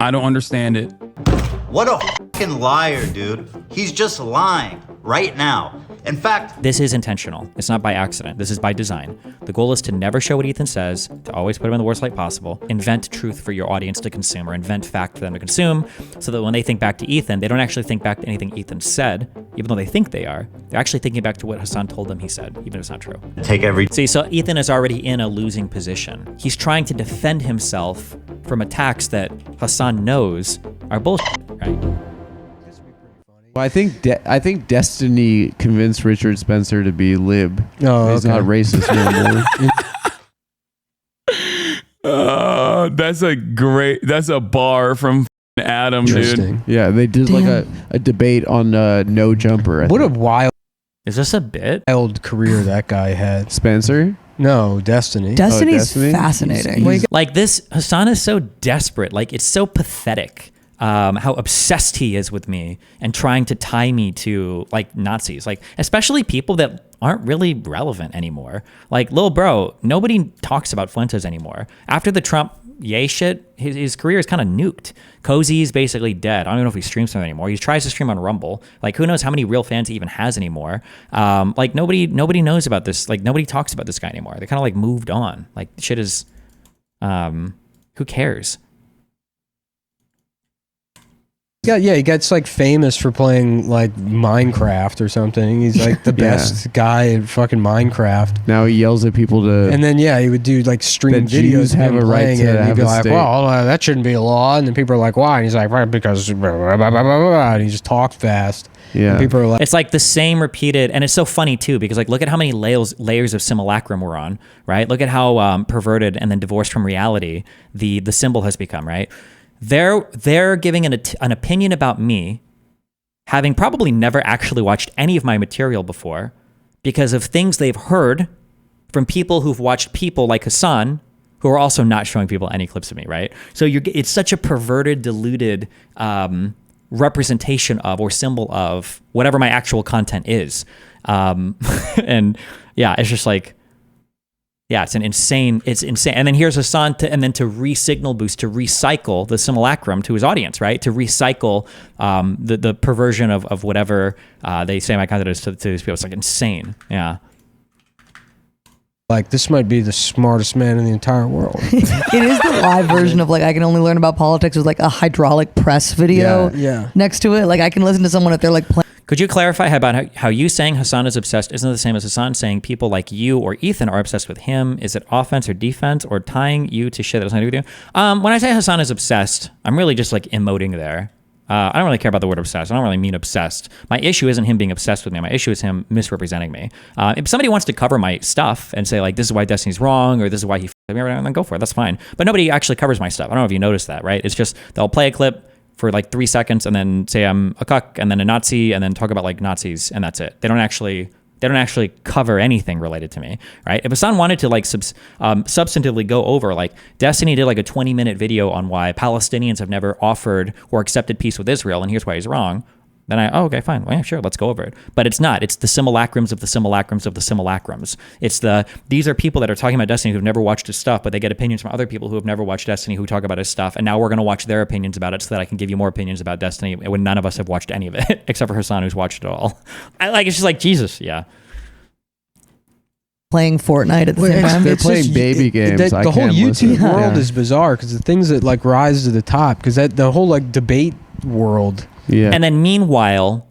I don't understand it. What a fucking liar, dude. He's just lying right now. In fact, this is intentional. It's not by accident. This is by design. The goal is to never show what Ethan says, to always put him in the worst light possible, invent truth for your audience to consume, or invent fact for them to consume, so that when they think back to Ethan, they don't actually think back to anything Ethan said, even though they think they are. They're actually thinking back to what Hasan told them he said, even if it's not true. take every... See, so Ethan is already in a losing position. He's trying to defend himself from attacks that Hasan knows are bullshit, right? Well, I think Destiny convinced Richard Spencer to be lib. Oh, he's not racist no more. That's a bar from Adam, dude. Yeah, they did like a debate on no jumper. What a wild Is this a bit? career that guy had. Spencer? No, Destiny. Destiny's Destiny? fascinating. Like this, Hasan is so desperate. Like, it's so pathetic. How obsessed he is with me and trying to tie me to like Nazis, like especially people that aren't really relevant anymore. Like, lil bro, nobody talks about Fuentes anymore. After the Trump yay shit, his career is kind of nuked. Cozy's basically dead. I don't even know if he streams something anymore. He tries to stream on Rumble. Like, who knows how many real fans he even has anymore. Like nobody knows about this. Like, nobody talks about this guy anymore. They kind of like moved on. Like, shit is, who cares? Yeah, he gets like famous for playing like Minecraft or something. He's like the best guy at fucking Minecraft. Now he yells at people to... And then he would do like stream videos of him playing it. And he'd be like, well, that shouldn't be a law. And then people are like, why? And he's like, well, because blah, blah, blah, blah, blah. And he just talks fast. Yeah. And people are like... It's like the same repeated, and it's so funny too, because like, look at how many layers of simulacrum we're on, right? Look at how perverted and then divorced from reality the symbol has become, right? They're giving an opinion about me, having probably never actually watched any of my material before, because of things they've heard from people who've watched people like Hasan, who are also not showing people any clips of me, right? So it's such a perverted, diluted representation of or symbol of whatever my actual content is. And yeah, it's just like, yeah, it's insane. And then here's Hasan to re-signal boost, to recycle the simulacrum to his audience, right? To recycle the perversion of whatever they say my content is to these people. It's like insane. Yeah. Like, this might be the smartest man in the entire world. It is the live version of like, I can only learn about politics with like a hydraulic press video next to it. Like, I can listen to someone if they're like playing. Could you clarify about how you saying Hasan is obsessed isn't the same as Hasan saying people like you or Ethan are obsessed with him? Is it offense or defense or tying you to shit that has nothing to do with you? When I say Hasan is obsessed, I'm really just like emoting there. I don't really care about the word obsessed. I don't really mean obsessed. My issue isn't him being obsessed with me. My issue is him misrepresenting me. If somebody wants to cover my stuff and say like, this is why Destiny's wrong, or this is why he f***ed me, then go for it. That's fine. But nobody actually covers my stuff. I don't know if you noticed that, right? It's just, they'll play a clip for like 3 seconds and then say I'm a cuck and then a Nazi and then talk about like Nazis, and that's it. They don't actually cover anything related to me, right? If Hasan wanted to like substantively go over, like Destiny did like a 20-minute video on why Palestinians have never offered or accepted peace with Israel, and here's why he's wrong, then okay, fine. Well, yeah, sure, let's go over it. But it's not. It's the simulacrums of the simulacrums of the simulacrums. These are people that are talking about Destiny who've never watched his stuff, but they get opinions from other people who have never watched Destiny who talk about his stuff, and now we're going to watch their opinions about it so that I can give you more opinions about Destiny when none of us have watched any of it, except for Hasan, who's watched it all. It's just like, Jesus, yeah. Playing Fortnite at the same time. They're playing baby games. The whole YouTube world is bizarre because the things that like rise to the top, because the whole like debate world. Yeah. And then meanwhile,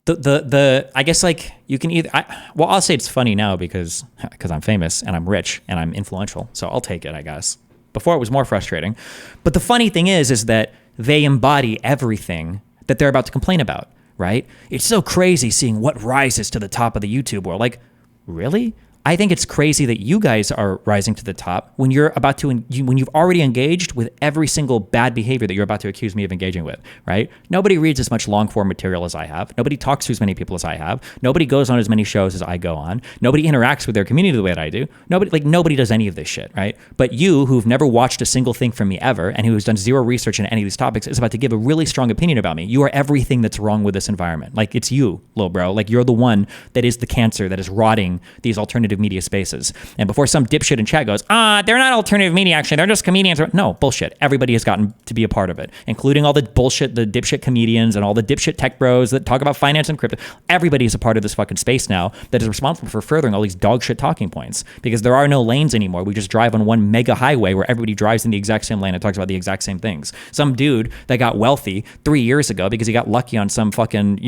the I guess like you can either I'll say it's funny now because I'm famous and I'm rich and I'm influential, so I'll take it, I guess. Before it was more frustrating. But the funny thing is that they embody everything that they're about to complain about, right? It's so crazy seeing what rises to the top of the YouTube world. Like, really? I think it's crazy that you guys are rising to the top when you're about to, when you've already engaged with every single bad behavior that you're about to accuse me of engaging with, right? Nobody reads as much long form material as I have. Nobody talks to as many people as I have. Nobody goes on as many shows as I go on. Nobody interacts with their community the way that I do. Nobody does any of this shit, right? But you, who've never watched a single thing from me ever and who's done zero research in any of these topics, is about to give a really strong opinion about me. You are everything that's wrong with this environment. Like, it's you, little bro. Like, you're the one that is the cancer that is rotting these alternative alternative media spaces. And before some dipshit in chat goes, they're not alternative media, actually, they're just comedians. No, bullshit. Everybody has gotten to be a part of it, including all the bullshit, the dipshit comedians and all the dipshit tech bros that talk about finance and crypto. Everybody is a part of this fucking space now that is responsible for furthering all these dog shit talking points, because there are no lanes anymore. We just drive on one mega highway where everybody drives in the exact same lane and talks about the exact same things. Some dude that got wealthy 3 years ago because he got lucky on some fucking,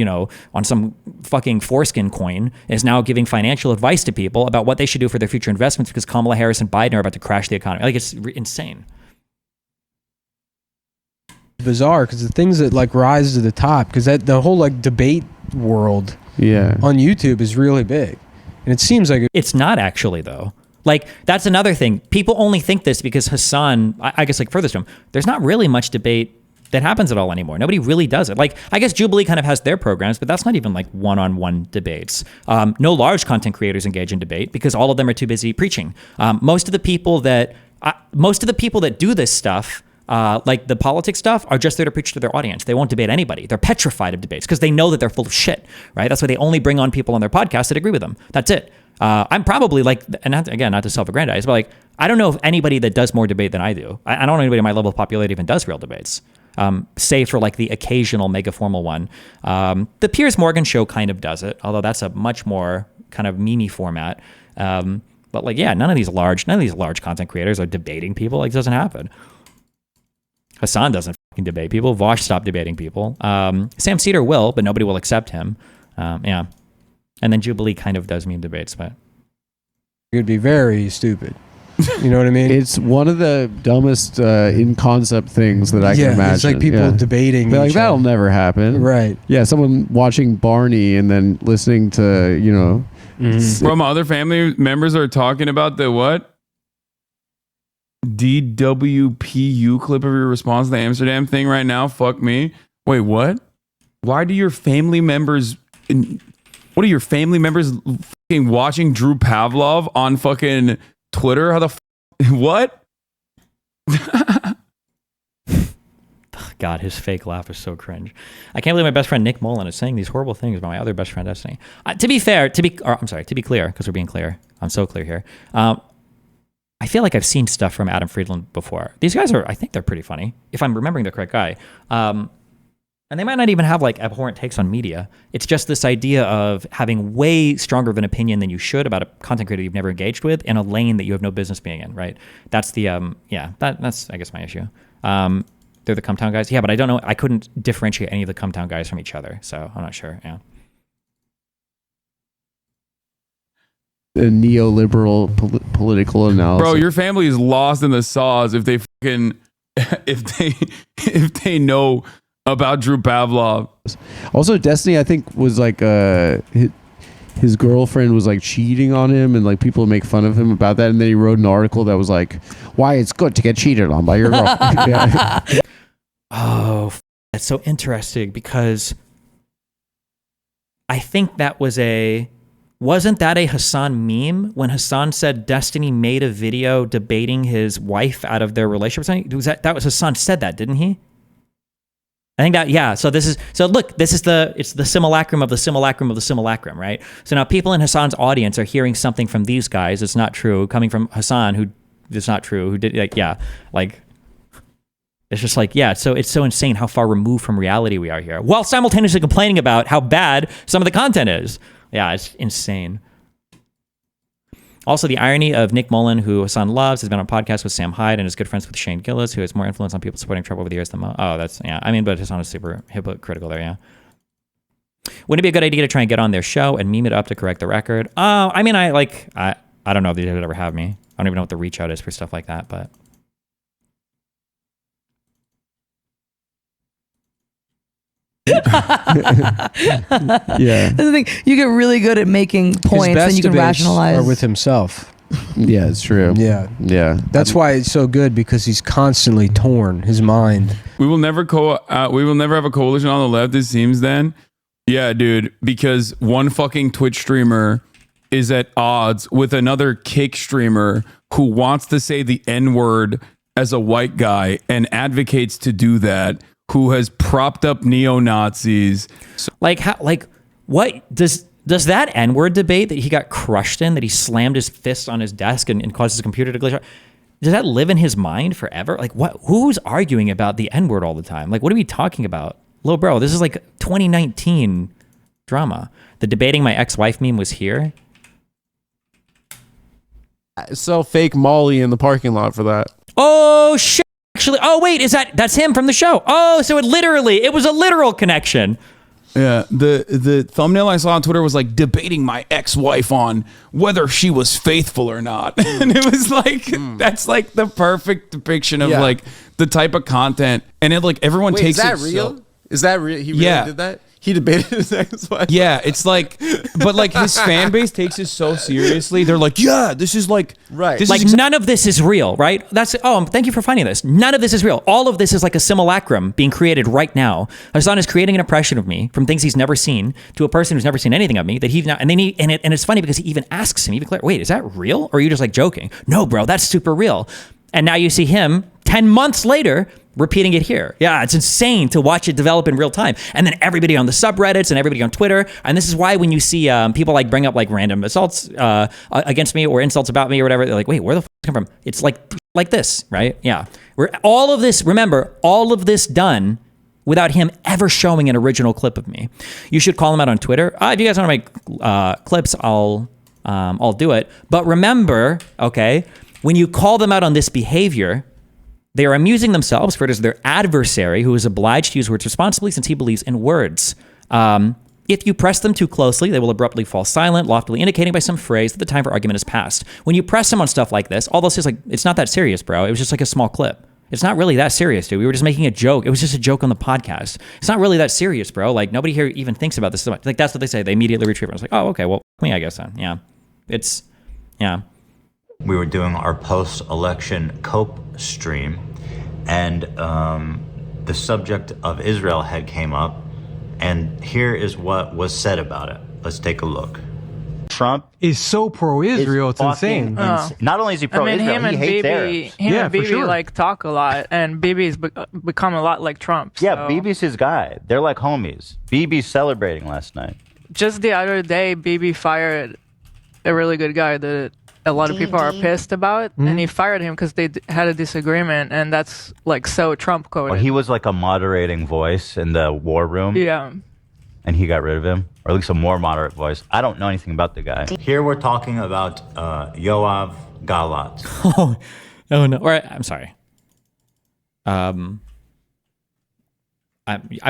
on some fucking foreskin coin is now giving financial advice to people about what they should do for their future investments because Kamala Harris and Biden are about to crash the economy. Like, it's insane. Bizarre, because the things that like rise to the top, because that the whole like debate world on YouTube is really big, and it seems like it's not actually though. Like, that's another thing. People only think this because Hasan, I guess, like, furthest from, there's not really much debate that happens at all anymore. Nobody really does it. Like, I guess Jubilee kind of has their programs, but that's not even like one-on-one debates. No large content creators engage in debate because all of them are too busy preaching. Most of the people that do this stuff, like the politics stuff, are just there to preach to their audience. They won't debate anybody. They're petrified of debates because they know that they're full of shit, right? That's why they only bring on people on their podcast that agree with them. That's it. I'm probably like, and not to self-aggrandize, but like, I don't know of anybody that does more debate than I do. I don't know anybody at my level of popularity even does real debates, save for like the occasional mega formal one. The Piers Morgan show kind of does it, although that's a much more kind of meme format. But like, yeah, none of these large content creators are debating people. Like, it doesn't happen. Hasan doesn't fucking debate people. Vosh stopped debating people. Sam Cedar will, but nobody will accept him. Yeah. And then Jubilee kind of does meme debates, but it would be very stupid. You know what I mean? It's one of the dumbest in concept things that I can imagine. It's like people debating. Like, that'll never happen. Right. Yeah, someone watching Barney and then listening to, Bro, my other family members are talking about the what? DWPU clip of your response to the Amsterdam thing right now. Fuck me. Wait, what? Why do your family members... What are your family members fucking watching Drew Pavlov on fucking Twitter? How the what? God, his fake laugh is so cringe. I can't believe my best friend Nick Mullen is saying these horrible things about my other best friend Destiny. To be clear, because we're being clear. I'm so clear here. I feel like I've seen stuff from Adam Friedland before. These guys I think they're pretty funny, if I'm remembering the correct guy. And they might not even have like abhorrent takes on media. It's just this idea of having way stronger of an opinion than you should about a content creator you've never engaged with in a lane that you have no business being in, right? That's the, that's, I guess, my issue. They're the Cumtown guys. Yeah, but I don't know. I couldn't differentiate any of the Cumtown guys from each other, so I'm not sure. Yeah. A neoliberal political analysis. Bro, your family is lost in the sauce if they fucking, if they know about Drew Pavlov. Also, Destiny, I think, was like his girlfriend was like cheating on him, and like people make fun of him about that. And then he wrote an article that was like, "Why it's good to get cheated on by your girlfriend." Yeah. Oh, that's so interesting, because I think that wasn't that a Hasan meme when Hasan said Destiny made a video debating his wife out of their relationship? That was Hasan said that, didn't he? I think that, yeah. So look, it's the simulacrum of the simulacrum of the simulacrum, right? So now people in Hasan's audience are hearing something from these guys that's not true, coming from Hasan, who it's not true, who did, like, yeah, like, it's just like, yeah, so it's so insane how far removed from reality we are here, while simultaneously complaining about how bad some of the content is. Yeah, it's insane. Also, the irony of Nick Mullen, who Hasan loves, has been on a podcast with Sam Hyde and is good friends with Shane Gillis, who has more influence on people supporting Trump over the years than Mo. Oh, that's, yeah. I mean, but Hasan is super hypocritical there, yeah. Wouldn't it be a good idea to try and get on their show and meme it up to correct the record? I mean, I don't know if they would ever have me. I don't even know what the reach out is for stuff like that, but... Yeah. That's the thing. You get really good at making points and you can rationalize. Or with himself. Yeah, it's true. Yeah. Yeah. That's why it's so good, because he's constantly torn, his mind. We will never have a coalition on the left, it seems then. Yeah, dude, because one fucking Twitch streamer is at odds with another Kick streamer who wants to say the N-word as a white guy and advocates to do that, who has propped up neo-Nazis. Like, how, like, what does Does that N-word debate that he got crushed in, that he slammed his fist on his desk and caused his computer to glitch, does that live in his mind forever? Like, what? Who's arguing about the N-word all the time? Like, what are we talking about? Little bro, this is like 2019 drama. The debating my ex-wife meme was here. Sell fake Molly in the parking lot for that. Oh, shit. Actually, oh, wait, that's him from the show. Oh, so it was a literal connection. Yeah, the thumbnail I saw on Twitter was like debating my ex-wife on whether she was faithful or not. And it was like, that's like the perfect depiction of like the type of content. And it like everyone takes is that it real? Is that real? He really did that? He debated his ex-wife? Yeah, it's like, but like his fan base takes it so seriously. They're like, yeah, this is like, right. Like none of this is real, right? Thank you for finding this. None of this is real. All of this is like a simulacrum being created right now. Hasan is creating an impression of me from things he's never seen to a person who's never seen anything of me that he's not, and it's funny because he even asks him, wait, is that real? Or are you just like joking? No, bro, that's super real. And now you see him 10 months later repeating it here. Yeah, it's insane to watch it develop in real time. And then everybody on the subreddits and everybody on Twitter. And this is why when you see people like bring up like random assaults against me or insults about me or whatever, they're like, wait, where the f*** come from? It's like this, right? Yeah. All of this done without him ever showing an original clip of me. You should call him out on Twitter. If you guys want to make clips, I'll do it. But remember, okay, when you call them out on this behavior, they are amusing themselves, for it is their adversary who is obliged to use words responsibly since he believes in words. If you press them too closely, they will abruptly fall silent, loftily indicating by some phrase that the time for argument is past. When you press them on stuff like this, all this is like, it's not that serious, bro. It was just like a small clip. It's not really that serious, dude. We were just making a joke. It was just a joke on the podcast. It's not really that serious, bro. Like, nobody here even thinks about this so much. Like, that's what they say. They immediately retrieve it. I was like, oh, okay, well, me, I guess then. Yeah. Yeah. We were doing our post-election cope stream, and the subject of Israel had came up, and here is what was said about it. Let's take a look. Trump is so pro-Israel, it's insane. Not only is he pro-Israel, he hates Arabs. Him and Bibi like talk a lot, and Bibi's become a lot like Trump. Yeah, Bibi's his guy. They're like homies. Bibi's celebrating last night. Just the other day, Bibi fired a really good guy that a lot of people are pissed about, and he fired him because they had a disagreement, and that's like so Trump coded. Well, he was like a moderating voice in the war room. Yeah. And he got rid of him, or at least a more moderate voice. I don't know anything about the guy. Here we're talking about Yoav Galant. Oh no! Or I'm sorry. I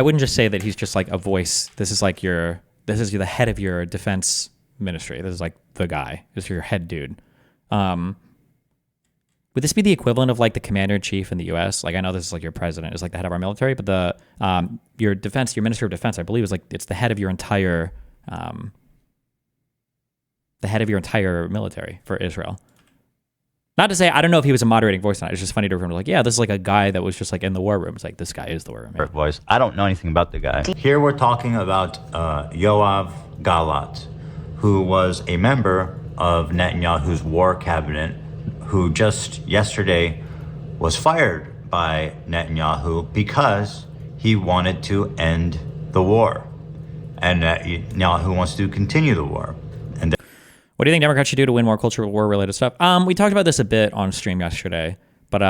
wouldn't just say that he's just like a voice. This is the head of your defense ministry. This is like the guy. This is your head dude. Would this be the equivalent of like the commander in chief in the U.S.? Like, I know this is like your president is like the head of our military, but your minister of defense, I believe, is like it's the head of your entire military for Israel. Not to say I don't know if he was a moderating voice or not. It's just funny to remember, like, yeah, this is like a guy that was just like in the war room. It's like, this guy is the war room. Yeah. Voice. I don't know anything about the guy. Here we're talking about Yoav Galant, who was a member of Netanyahu's war cabinet, who just yesterday was fired by Netanyahu because he wanted to end the war. And Netanyahu wants to continue the war. And what do you think Democrats should do to win more cultural war-related stuff? We talked about this a bit on stream yesterday, but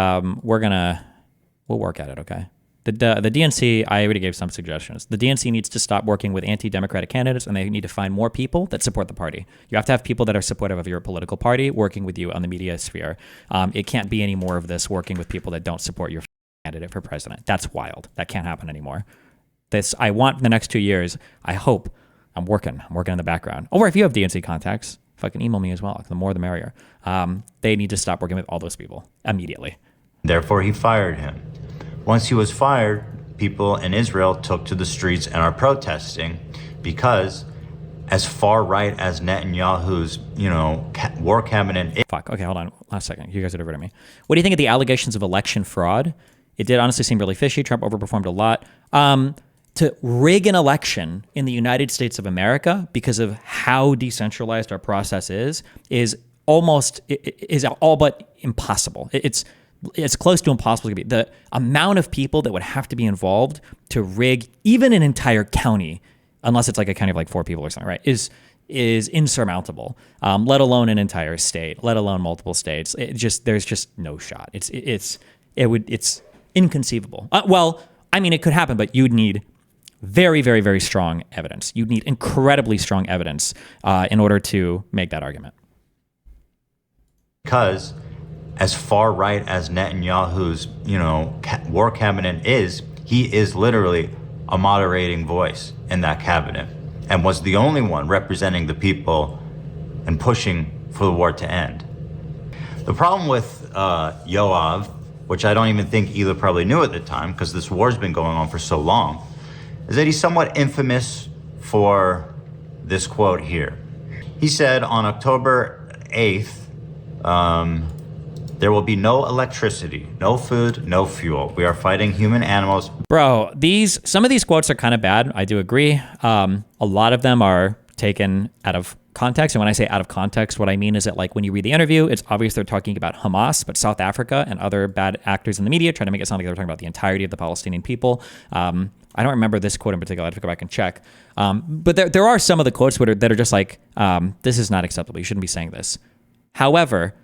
we'll work at it, okay? The DNC, I already gave some suggestions. The DNC needs to stop working with anti-democratic candidates, and they need to find more people that support the party. You have to have people that are supportive of your political party working with you on the media sphere. It can't be any more of this working with people that don't support your candidate for president. That's wild. That can't happen anymore. I want in the next 2 years, I hope, I'm working in the background. Or if you have DNC contacts, fucking email me as well. The more the merrier. They need to stop working with all those people immediately. Therefore, he fired him. Once he was fired, people in Israel took to the streets and are protesting because as far right as Netanyahu's, war cabinet. Fuck. Okay, hold on. Last second. You guys are diverting me. What do you think of the allegations of election fraud? It did honestly seem really fishy. Trump overperformed a lot. To rig an election in the United States of America because of how decentralized our process is all but impossible. It's close to impossible to be. The amount of people that would have to be involved to rig even an entire county, unless it's like a county of like 4 people or something, right, is is insurmountable, let alone an entire state, let alone multiple states. There's just no shot. It's inconceivable. Well, I mean, it could happen, but you'd need very, very, very strong evidence. You'd need incredibly strong evidence in order to make that argument. Because as far right as Netanyahu's, war cabinet is, he is literally a moderating voice in that cabinet and was the only one representing the people and pushing for the war to end. The problem with Yoav, which I don't even think Ela probably knew at the time because this war's been going on for so long, is that he's somewhat infamous for this quote here. He said on October 8th, there will be no electricity, no food, no fuel. We are fighting human animals. Bro, some of these quotes are kind of bad. I do agree. A lot of them are taken out of context. And when I say out of context, what I mean is that like when you read the interview, it's obvious they're talking about Hamas, but South Africa and other bad actors in the media try to make it sound like they're talking about the entirety of the Palestinian people. I don't remember this quote in particular. I have to go back and check. But there are some of the quotes that are just like, this is not acceptable. You shouldn't be saying this. However,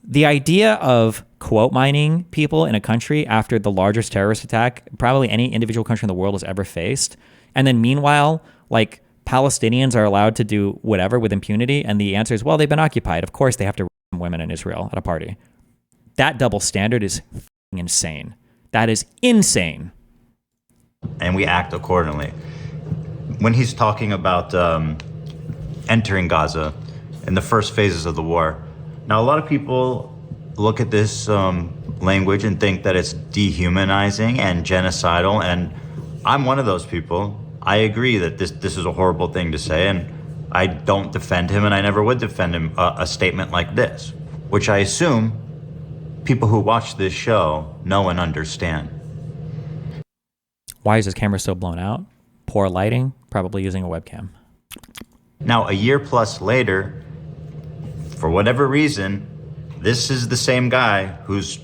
the idea of quote mining people in a country after the largest terrorist attack probably any individual country in the world has ever faced, and then meanwhile, like Palestinians are allowed to do whatever with impunity, and the answer is, well, they've been occupied. Of course, they have to rape women in Israel at a party. That double standard is insane. That is insane. And we act accordingly. When he's talking about entering Gaza in the first phases of the war, now, a lot of people look at this language and think that it's dehumanizing and genocidal, and I'm one of those people. I agree that this is a horrible thing to say, and I don't defend him, and I never would defend him, a statement like this, which I assume people who watch this show know and understand. Why is this camera so blown out? Poor lighting, probably using a webcam. Now, a year plus later, for whatever reason, this is the same guy who's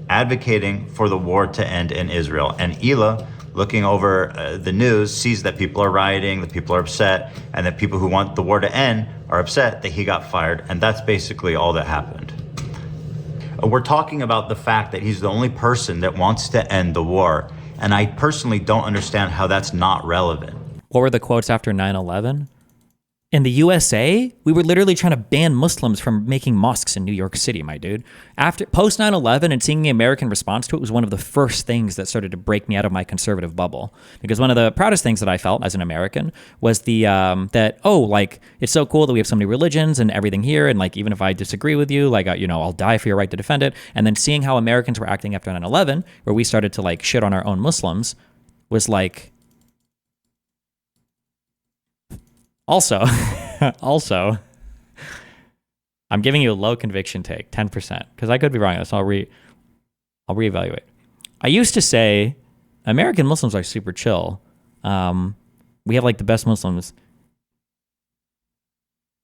advocating for the war to end in Israel. And Ela, looking over the news, sees that people are rioting, that people are upset, and that people who want the war to end are upset that he got fired. And that's basically all that happened. We're talking about the fact that he's the only person that wants to end the war. And I personally don't understand how that's not relevant. What were the quotes after 9/11? In the USA, we were literally trying to ban Muslims from making mosques in New York City, my dude. After post 9/11 and seeing the American response to it was one of the first things that started to break me out of my conservative bubble. Because one of the proudest things that I felt as an American was the it's so cool that we have so many religions and everything here, and like even if I disagree with you, like I'll die for your right to defend it. And then seeing how Americans were acting after 9/11, where we started to like shit on our own Muslims, was like. Also, I'm giving you a low conviction take, 10%, because I could be wrong. So I'll reevaluate. I used to say American Muslims are super chill. We have like the best Muslims.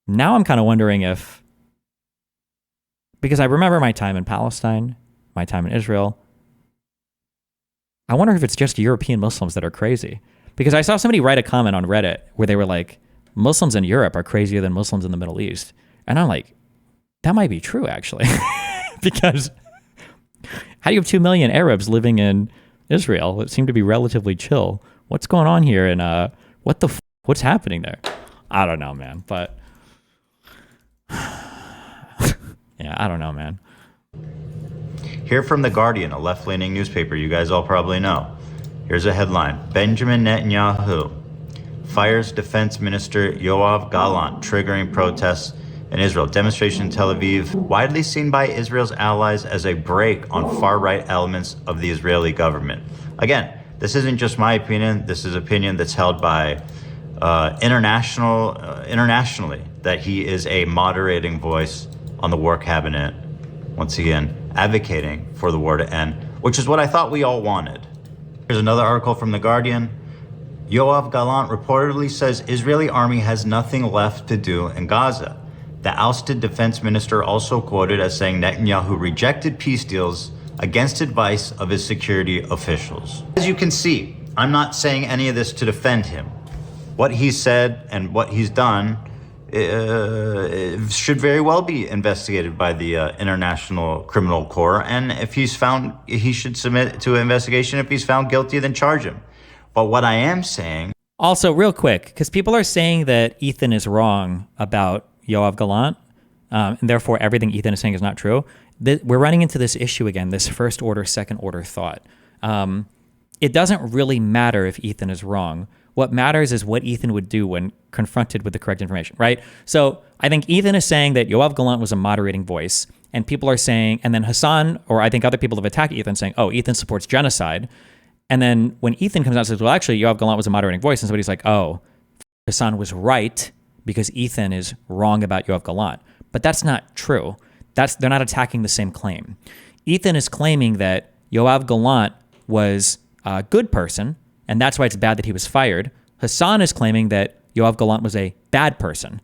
Now I'm kind of wondering because I remember my time in Palestine, my time in Israel. I wonder if it's just European Muslims that are crazy. Because I saw somebody write a comment on Reddit where they were like, Muslims in Europe are crazier than Muslims in the Middle East. And I'm like, that might be true, actually. Because how do you have 2 million Arabs living in Israel that seem to be relatively chill? What's going on here? And what's happening there? I don't know, man. But yeah, I don't know, man. Here from The Guardian, a left-leaning newspaper you guys all probably know. Here's a headline. Benjamin Netanyahu fires Defense Minister Yoav Galant, triggering protests in Israel. Demonstration in Tel Aviv, widely seen by Israel's allies as a break on far-right elements of the Israeli government. Again, this isn't just my opinion. This is opinion that's held by internationally, that he is a moderating voice on the war cabinet, once again, advocating for the war to end, which is what I thought we all wanted. Here's another article from The Guardian. Yoav Galant reportedly says Israeli army has nothing left to do in Gaza. The ousted defense minister also quoted as saying Netanyahu rejected peace deals against advice of his security officials. As you can see, I'm not saying any of this to defend him. What he said and what he's done should very well be investigated by the International Criminal Court. And if he's found, he should submit to an investigation. If he's found guilty, then charge him. But what I am saying... Also, real quick, because people are saying that Ethan is wrong about Yoav Galant, and therefore everything Ethan is saying is not true. We're running into this issue again, this first order, second order thought. It doesn't really matter if Ethan is wrong. What matters is what Ethan would do when confronted with the correct information, right? So I think Ethan is saying that Yoav Galant was a moderating voice, and people are saying, and then Hasan, or I think other people have attacked Ethan saying, oh, Ethan supports genocide. And then when Ethan comes out and says, well, actually, Yoav Galant was a moderating voice, and somebody's like, oh, Hasan was right because Ethan is wrong about Yoav Galant. But that's not true. They're not attacking the same claim. Ethan is claiming that Yoav Galant was a good person, and that's why it's bad that he was fired. Hasan is claiming that Yoav Galant was a bad person.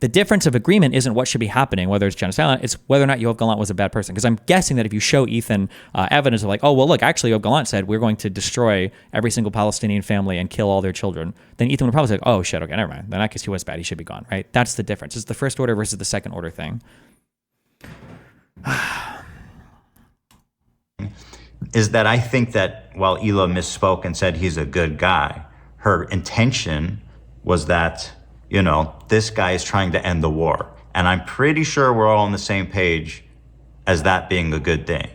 The difference of agreement isn't what should be happening, whether it's genocide, it's whether or not Yoav Galant was a bad person. Because I'm guessing that if you show Ethan evidence of like, oh, well, look, actually Yoav Galant said we're going to destroy every single Palestinian family and kill all their children, then Ethan would probably say, oh, shit, okay, never mind. In that case, he was bad. He should be gone, right? That's the difference. It's the first order versus the second order thing. Is that I think that while Hila misspoke and said he's a good guy, her intention was that, you know, this guy is trying to end the war. And I'm pretty sure we're all on the same page as that being a good thing.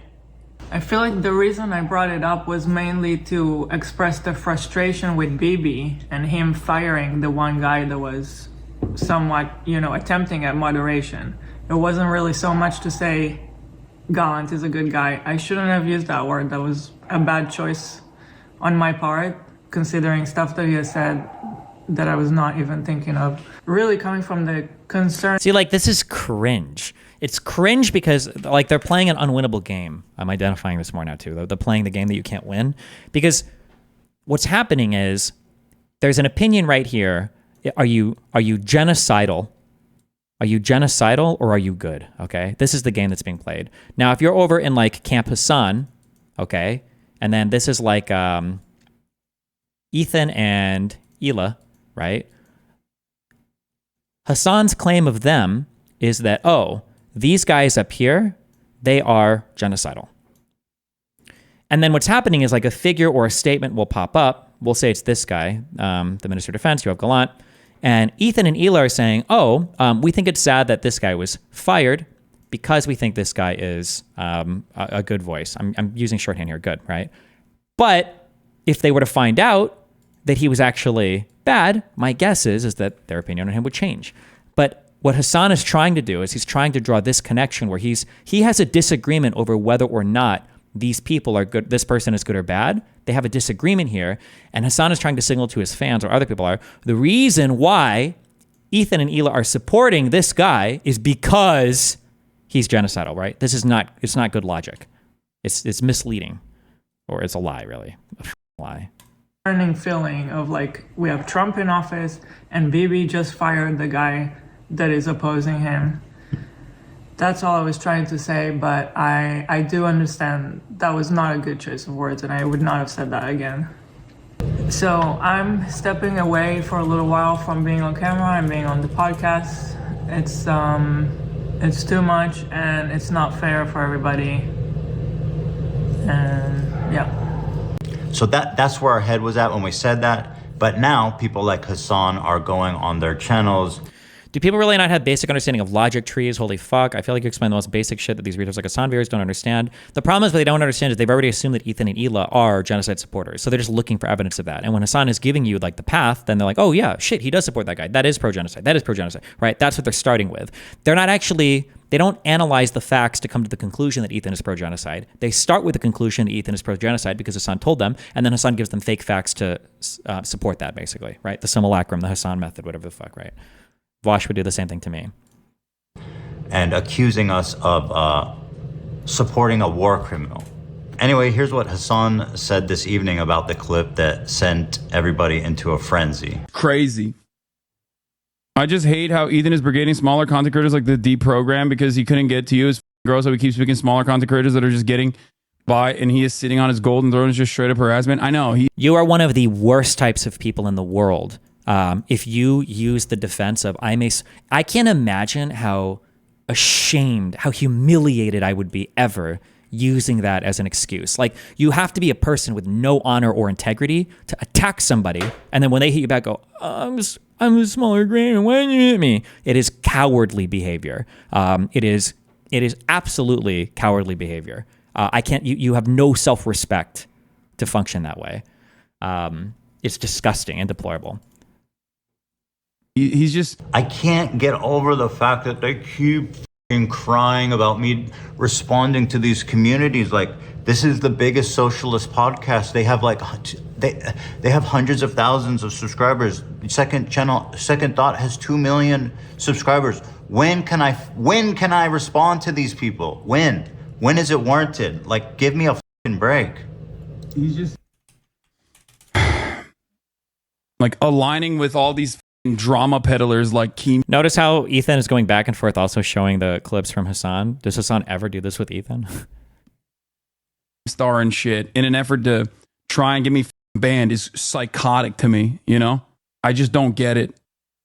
I feel like the reason I brought it up was mainly to express the frustration with Bibi and him firing the one guy that was somewhat, you know, attempting at moderation. It wasn't really so much to say Galant is a good guy. I shouldn't have used that word. That was a bad choice on my part, considering stuff that he has said that I was not even thinking of. Really coming from the concern. See, like, this is cringe. It's cringe because, like, they're playing an unwinnable game. I'm identifying this more now, too. They're playing the game that you can't win. Because what's happening is there's an opinion right here. Are you genocidal? Are you genocidal or are you good? Okay, this is the game that's being played. Now, if you're over in like Camp Hasan, okay, and then this is like Ethan and Hila, right? Hasan's claim of them is that, oh, these guys up here, they are genocidal. And then what's happening is like a figure or a statement will pop up. We'll say it's this guy, the Minister of Defense, Yoav Galant. And Ethan and Hila are saying, oh, we think it's sad that this guy was fired because we think this guy is a good voice. I'm using shorthand here, good, right? But if they were to find out that he was actually bad, my guess is that their opinion on him would change. But what Hasan is trying to do is he's trying to draw this connection where he has a disagreement over whether or not these people are good, this person is good or bad. They have a disagreement here. And Hasan is trying to signal to his fans, or other people are, the reason why Ethan and Hila are supporting this guy is because he's genocidal, right? It's not good logic. It's misleading. Or it's a lie, really. A lie. Feeling of like, we have Trump in office and Bibi just fired the guy that is opposing him. That's all I was trying to say, but I do understand that was not a good choice of words, and I would not have said that again. So I'm stepping away for a little while from being on camera and being on the podcast. It's too much, and it's not fair for everybody. And yeah. So that's where our head was at when we said that. But now people like Hasan are going on their channels. Do people really not have basic understanding of logic trees? Holy fuck. I feel like you explain the most basic shit that these readers like Hasan viewers don't understand. The problem is what they don't understand is they've already assumed that Ethan and Hila are genocide supporters. So they're just looking for evidence of that. And when Hasan is giving you like the path, then they're like, oh yeah, shit, he does support that guy. That is pro-genocide. That is pro-genocide, right? That's what they're starting with. They're not actually, they don't analyze the facts to come to the conclusion that Ethan is pro-genocide. They start with the conclusion that Ethan is pro-genocide because Hasan told them, and then Hasan gives them fake facts to support that, basically, right? The simulacrum, the Hasan method, whatever the fuck, right? Vosh would do the same thing to me. And accusing us of supporting a war criminal. Anyway, here's what Hasan said this evening about the clip that sent everybody into a frenzy. Crazy. I just hate how Ethan is brigading smaller content creators like the deprogram because he couldn't get to you as girls, so he keeps picking smaller content creators that are just getting by, and he is sitting on his golden throne. Is just straight up harassment. I know. You are one of the worst types of people in the world If you use the defense of I can't imagine how ashamed, how humiliated I would be ever using that as an excuse. Like, you have to be a person with no honor or integrity to attack somebody, and then when they hit you back, go, I'm a smaller grain, and why didn't you hit me? It is cowardly behavior. It is absolutely cowardly behavior. You have no self-respect to function that way. It's disgusting and deplorable. He's just... I can't get over the fact that they keep crying about me responding to these communities. Like, this is the biggest socialist podcast. They have they have hundreds of thousands of subscribers. Second Thought has 2 million subscribers. When can I respond to these people? When is it warranted? Like, give me a fucking break. He's just like aligning with all these drama peddlers like Keem. Notice how Ethan is going back and forth, also showing the clips from Hasan. Does Hasan ever do this with Ethan? Star and shit in an effort to try and get me banned is psychotic to me. You know, I just don't get it.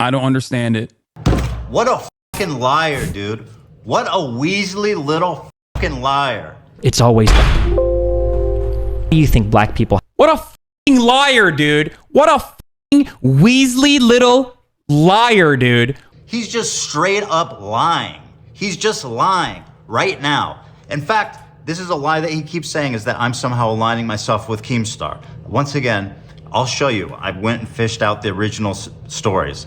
I don't understand it. What a fucking liar, dude. What a Weaselly little fucking liar. It's always you think black people. What a fucking liar, dude. What a Weaselly little liar, dude. He's just straight up lying. He's just lying right now. In fact, this is a lie that he keeps saying, is that I'm somehow aligning myself with Keemstar. Once again, I'll show you. I went and fished out the original stories.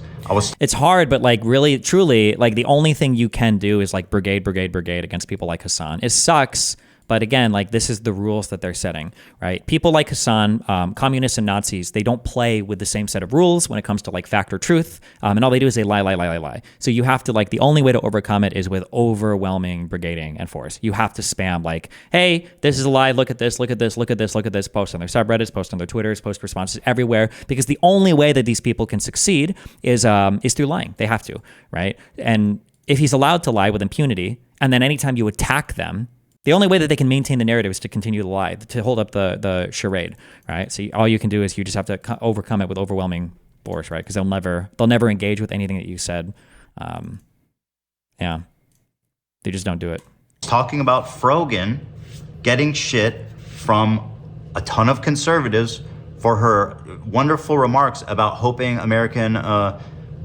It's hard, but like really, truly, like the only thing you can do is like brigade against people like Hasan. It sucks. But again, like this is the rules that they're setting, right? People like Hasan, communists and Nazis, they don't play with the same set of rules when it comes to like fact or truth. And all they do is they lie. So you have to, like, the only way to overcome it is with overwhelming brigading and force. You have to spam like, hey, this is a lie. Look at this, post on their subreddits, post on their Twitters, post responses everywhere, because the only way that these people can succeed is through lying. They have to, right? And if he's allowed to lie with impunity, and then anytime you attack them, the only way that they can maintain the narrative is to continue to lie, to hold up the charade, right? So all you can do is you just have to overcome it with overwhelming force, right? Because they'll never engage with anything that you said. Yeah, they just don't do it. Talking about Frogan getting shit from a ton of conservatives for her wonderful remarks about hoping American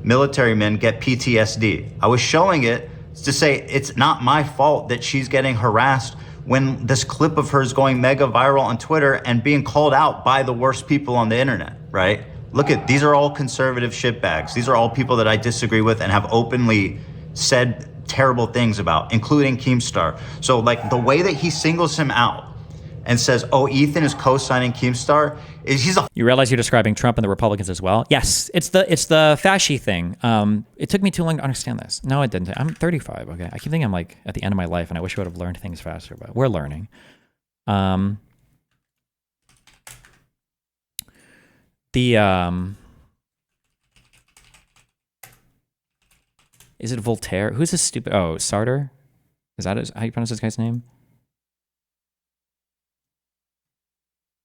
military men get PTSD. I was showing it to say it's not my fault that she's getting harassed when this clip of her is going mega viral on Twitter and being called out by the worst people on the internet, right? Look at, these are all conservative shitbags. These are all people that I disagree with and have openly said terrible things about, including Keemstar. So like the way that he singles him out and says, oh, Ethan is co-signing Keemstar, he's a... You realize you're describing Trump and the Republicans as well? Yes, it's the fasci thing. It took me too long to understand this. No, it didn't. I'm 35, okay? I keep thinking I'm like at the end of my life and I wish I would have learned things faster, but we're learning. Is it Voltaire? Who's this stupid... Oh, Sartre? Is that how you pronounce this guy's name?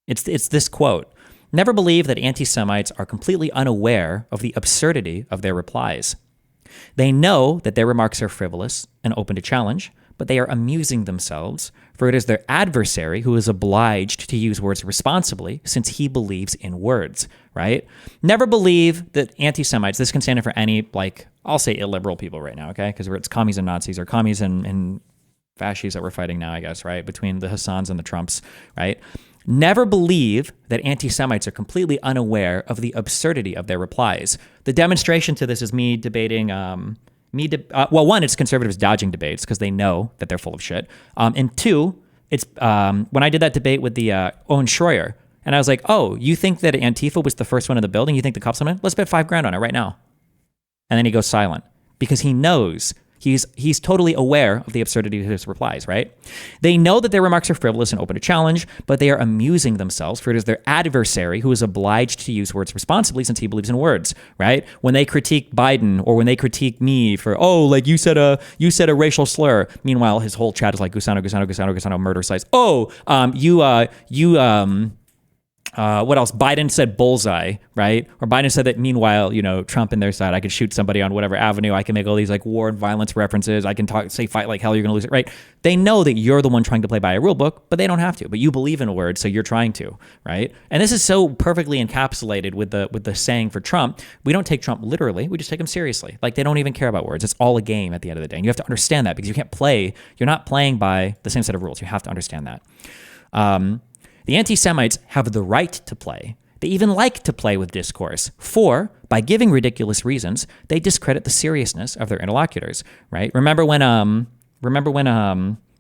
It's this quote. Never believe that anti-Semites are completely unaware of the absurdity of their replies. They know that their remarks are frivolous and open to challenge, but they are amusing themselves, for it is their adversary who is obliged to use words responsibly, since he believes in words, right? Never believe that anti-Semites, this can stand in for any, like, I'll say illiberal people right now, okay? Because it's commies and Nazis, or commies and fascists that we're fighting now, I guess, right? Between the Hassans and the Trumps, right? Never believe that anti-Semites are completely unaware of the absurdity of their replies. The demonstration to this is me debating, well, one, it's conservatives dodging debates because they know that they're full of shit. And two, it's when I did that debate with the Owen Schroyer, and I was like, oh, you think that Antifa was the first one in the building? You think the cops went in? Let's bet $5,000 on it right now. And then he goes silent because he knows. He's totally aware of the absurdity of his replies, right? They know that their remarks are frivolous and open to challenge, but they are amusing themselves, for it is their adversary who is obliged to use words responsibly, since he believes in words, right? When they critique Biden, or when they critique me for, oh, like you said a racial slur. Meanwhile, his whole chat is like Gusano, murder sites. Oh, What else? Biden said bullseye, right? Or Biden said that meanwhile, Trump and their side, I could shoot somebody on whatever avenue. I can make all these like war and violence references. I can say fight like hell, you're going to lose it, right? They know that you're the one trying to play by a rule book, but they don't have to. But you believe in a word, so you're trying to, right? And this is so perfectly encapsulated with the saying for Trump. We don't take Trump literally. We just take him seriously. Like they don't even care about words. It's all a game at the end of the day. And you have to understand that because you can't play. You're not playing by the same set of rules. You have to understand that. The anti-Semites have the right to play. They even like to play with discourse. For, by giving ridiculous reasons, they discredit the seriousness of their interlocutors, right? Remember when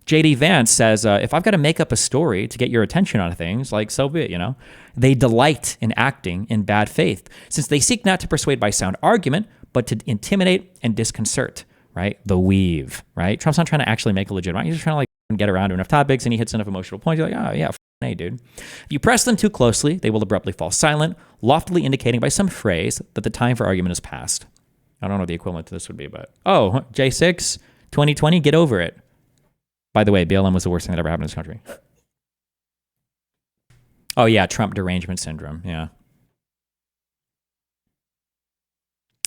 J.D. Vance says, if I've got to make up a story to get your attention on things, like so be it, They delight in acting in bad faith, since they seek not to persuade by sound argument, but to intimidate and disconcert, right? The weave, right? Trump's not trying to actually make a legitimate, he's just trying to like get around to enough topics and he hits enough emotional points. You're like, oh yeah, hey, dude. If you press them too closely, they will abruptly fall silent, loftily indicating by some phrase that the time for argument is past. I don't know what the equivalent to this would be, but J6, 2020, get over it. By the way, BLM was the worst thing that ever happened in this country. Oh yeah, Trump derangement syndrome, yeah.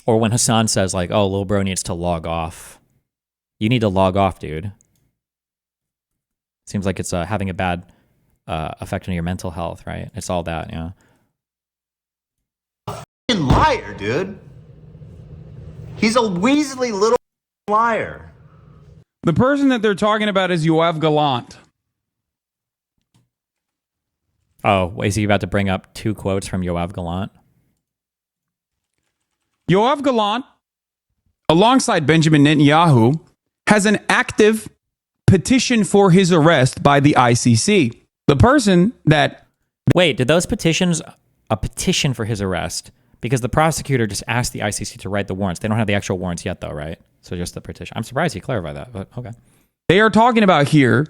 Or when Hasan says like, oh, little bro needs to log off. You need to log off, dude. Seems like it's having a bad effect on your mental health, right? It's all that, yeah. Liar, dude. He's a Weaselly little liar. The person that they're talking about is Yoav Galant. Oh, is he about to bring up two quotes from Yoav Galant? Yoav Galant, alongside Benjamin Netanyahu, has an active petition for his arrest by the ICC. The person that... Wait, did those petitions... A petition for his arrest? Because the prosecutor just asked the ICC to write the warrants. They don't have the actual warrants yet, though, right? So just the petition. I'm surprised he clarified that, but okay. They are talking about here,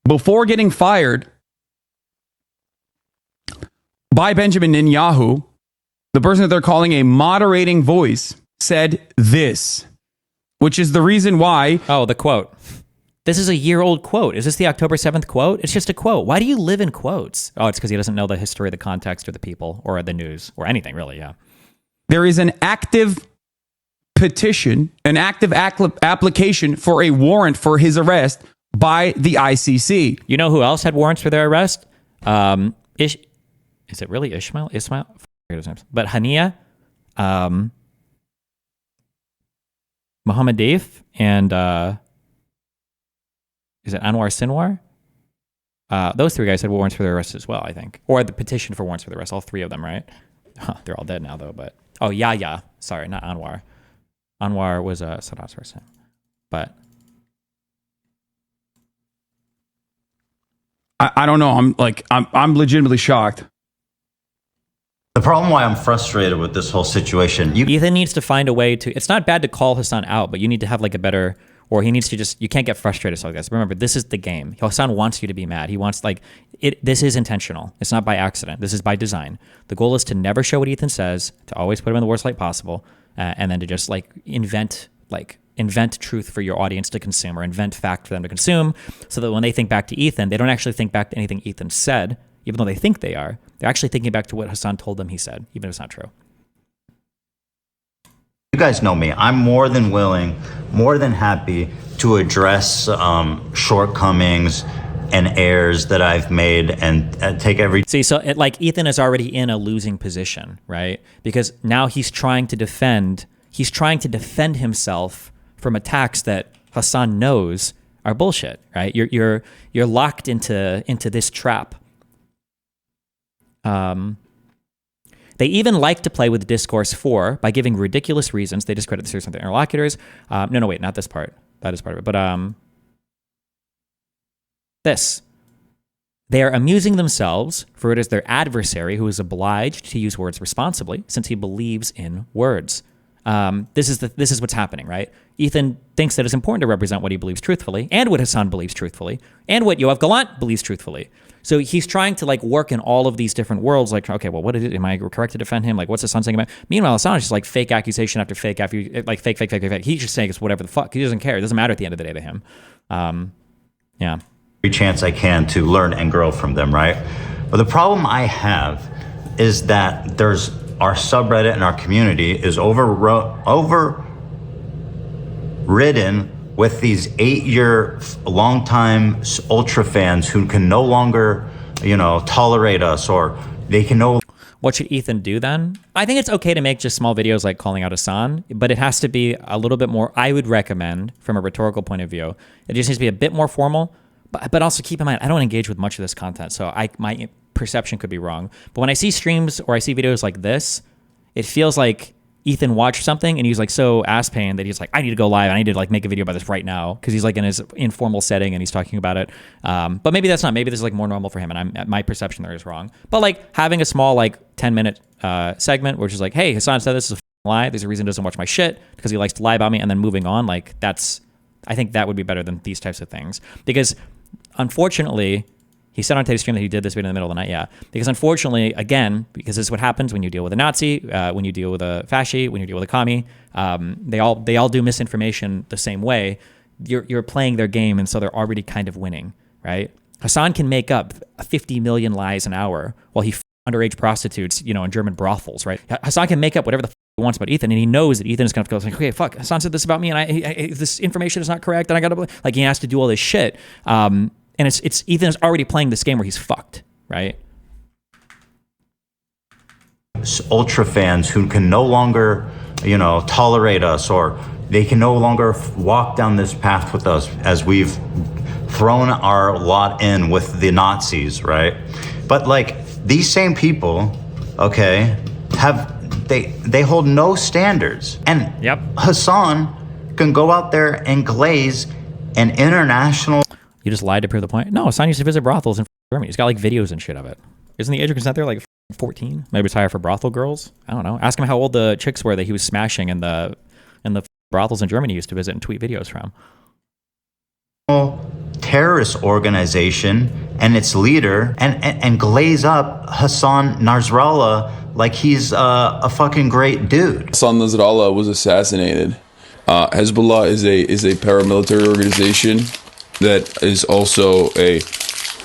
before getting fired by Benjamin Netanyahu, the person that they're calling a moderating voice said this, which is the reason why... Oh, the quote. This is a year-old quote. Is this the October 7th quote? It's just a quote. Why do you live in quotes? Oh, it's because he doesn't know the history, the context, or the people, or the news, or anything, really, yeah. There is an active petition, an active application for a warrant for his arrest by the ICC. You know who else had warrants for their arrest? Is it really Ishmael? Ismail? But Hania, Mohammed Deif, and is it Anwar Sinwar? Those three guys had warrants for their arrest as well, I think. Or the petition for warrants for the arrest, all three of them, right? Huh, they're all dead now, though, but... Oh, Yahya. Sorry, not Anwar. Anwar was Sadat's first name. But... I don't know. I'm legitimately shocked. The problem why I'm frustrated with this whole situation... Ethan needs to find a way to... It's not bad to call Hasan out, but you need to have like a better... Or he needs to just... You can't get frustrated so like this. Remember, this is the game. Hasan wants you to be mad. He wants this is intentional. It's not by accident. This is by design. The goal is to never show what Ethan says, to always put him in the worst light possible, and then to just invent truth for your audience to consume or invent fact for them to consume so that when they think back to Ethan, they don't actually think back to anything Ethan said, even though they think they are. They're actually thinking back to what Hasan told them he said, even if it's not true. You guys know me. I'm more than willing, more than happy to address shortcomings and errors that I've made and take every... See, so Ethan is already in a losing position, right? Because now he's trying to defend himself from attacks that Hasan knows are bullshit, right? You're locked into this trap. They even like to play with discourse by giving ridiculous reasons. They discredit the seriousness of their interlocutors. No, wait, not this part. That is part of it. But this. They are amusing themselves, for it is their adversary who is obliged to use words responsibly, since he believes in words. This is what's happening, right? Ethan thinks that it's important to represent what he believes truthfully, and what Hasan believes truthfully, and what Yoav Galant believes truthfully. So he's trying to work in all of these different worlds. Okay, well, what is it? Am I correct to defend him? What's Hasan saying about? Meanwhile, Hasan is just fake accusation after fake, fake. He's just saying it's whatever the fuck. He doesn't care. It doesn't matter at the end of the day to him. Yeah. Every chance I can to learn and grow from them, right? But the problem I have is that there's our subreddit and our community is overridden with these 8-year longtime ultra fans who can no longer, tolerate us, or they can no. What should Ethan do then? I think it's okay to make just small videos like calling out Hasan, but it has to be a little bit more, I would recommend, from a rhetorical point of view, it just needs to be a bit more formal, but also keep in mind, I don't engage with much of this content, so my perception could be wrong. But when I see streams or I see videos like this, it feels like Ethan watched something and he's like so ass pain that he's like, I need to go live. I need to like make a video about this right now, because he's like in his informal setting and he's talking about it. But maybe that's not. Maybe this is like more normal for him, and my perception there is wrong. But like having a small like 10-minute segment, which is like, hey, Hasan said this is a lie. There's a reason he doesn't watch my shit because he likes to lie about me, and then moving on. Like I think that would be better than these types of things, because unfortunately, he said on today's stream that he did this video in the middle of the night. Yeah, because unfortunately, again, because this is what happens when you deal with a Nazi, when you deal with a fasci, when you deal with a commie, they all do misinformation the same way. You're playing their game, and so they're already kind of winning, right? Hasan can make up 50 million lies an hour while he underage prostitutes, in German brothels, right? Hasan can make up whatever the he wants about Ethan, and he knows that Ethan is going to go like, okay, fuck, Hasan said this about me, and I this information is not correct, and I got to like he has to do all this shit. And it's Ethan is already playing this game where he's fucked, right? Ultra fans who can no longer, tolerate us, or they can no longer walk down this path with us as we've thrown our lot in with the Nazis, right? But like these same people, okay, they hold no standards, and yep. Hasan can go out there and glaze an international. You just lied to prove the point. No, Hasan used to visit brothels in Germany. He's got like videos and shit of it. Isn't the age of consent there like 14? Maybe it's higher for brothel girls. I don't know. Ask him how old the chicks were that he was smashing in the brothels in Germany he used to visit and tweet videos from. Terrorist organization and its leader and glaze up Hasan Nasrallah like he's a fucking great dude. Hasan Nasrallah was assassinated. Hezbollah is a paramilitary organization that is also a